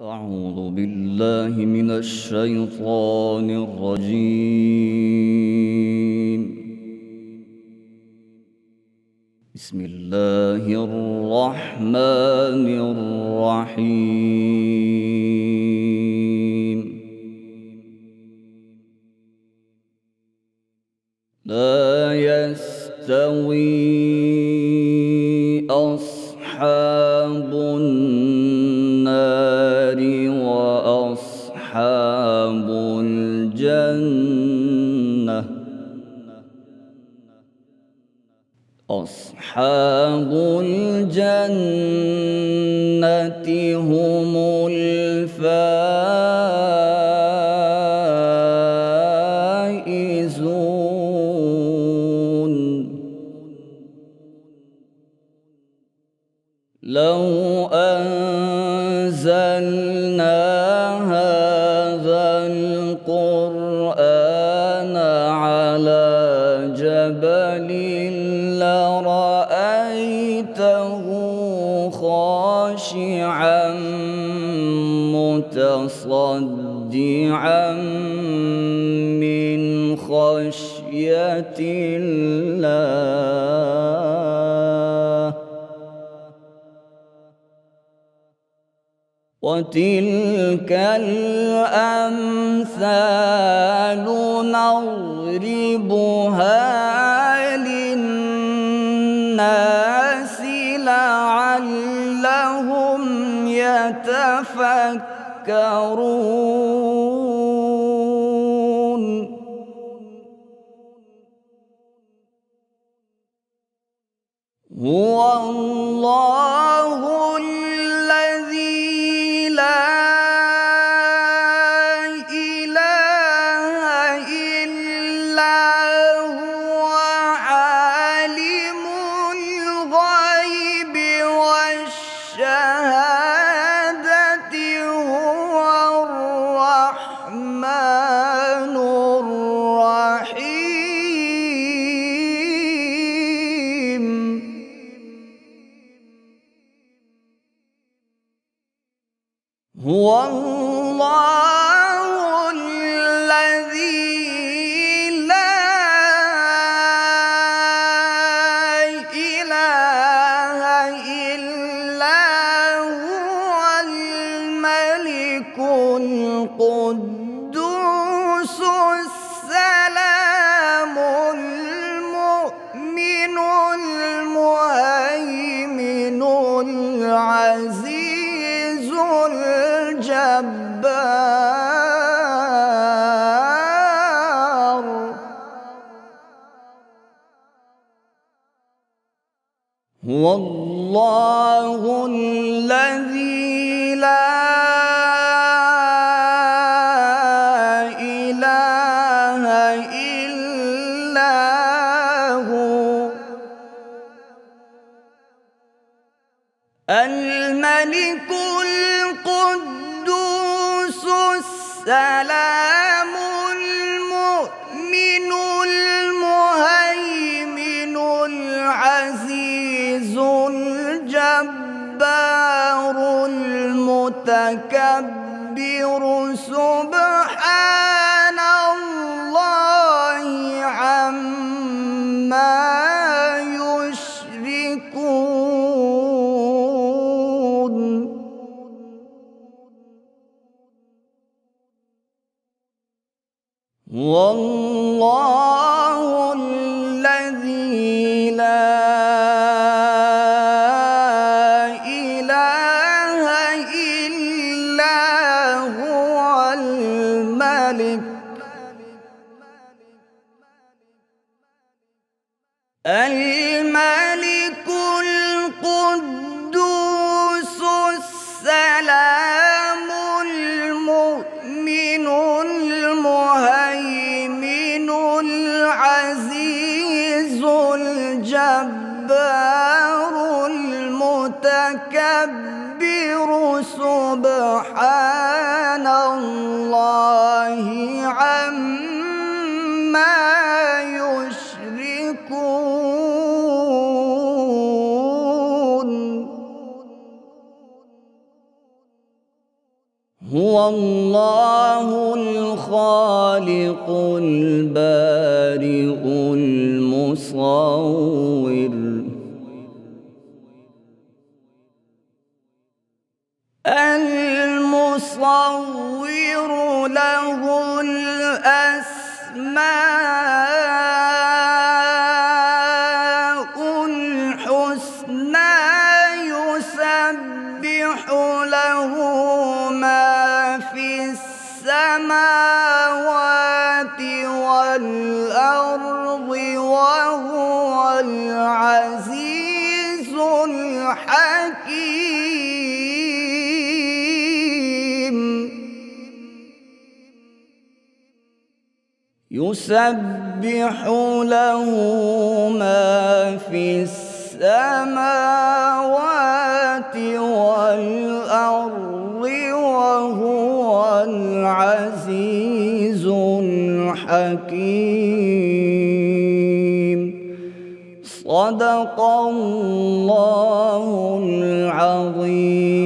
أعوذ بالله من الشيطان الرجيم. بسم الله الرحمن الرحيم. لا يستوي أصحاب النار وأصحاب الجنة. أصحاب الجنة هم الفائزون. لو أنزلنا هذا القرآن على جبل لرأيته خاشعا متصدعا من خشية الله. وتلك الأمثال نضربها للناس لعلهم يتفكرون. هو الله الذي لا إله إلا هو عالم الغيب والشهادة هو الرحمن الرحيم. هو الله الذي لا إله إلا هو الملك القدوس السلام المؤمن المهيمن العزيز الجبار. هو الله الذي لا إله إلا هو الملك القدوس السلام المؤمن المهيمن العزيز الجبار المتكبر سبحان الله عما يشركون. والله الذي لا إله إلا هو الملك القدوس السلام المؤمن المهيمن العزيز الجبار المتكبر سبحان الله عما يشركون. هو الله الخالق البارئ المصور المصور له الأسماء الحسنى يسبح له ما في السماوات والأرض وهو العزيز الحكيم يسبح له ما في السماوات والأرض وهو العزيز الحكيم صدق الله العظيم.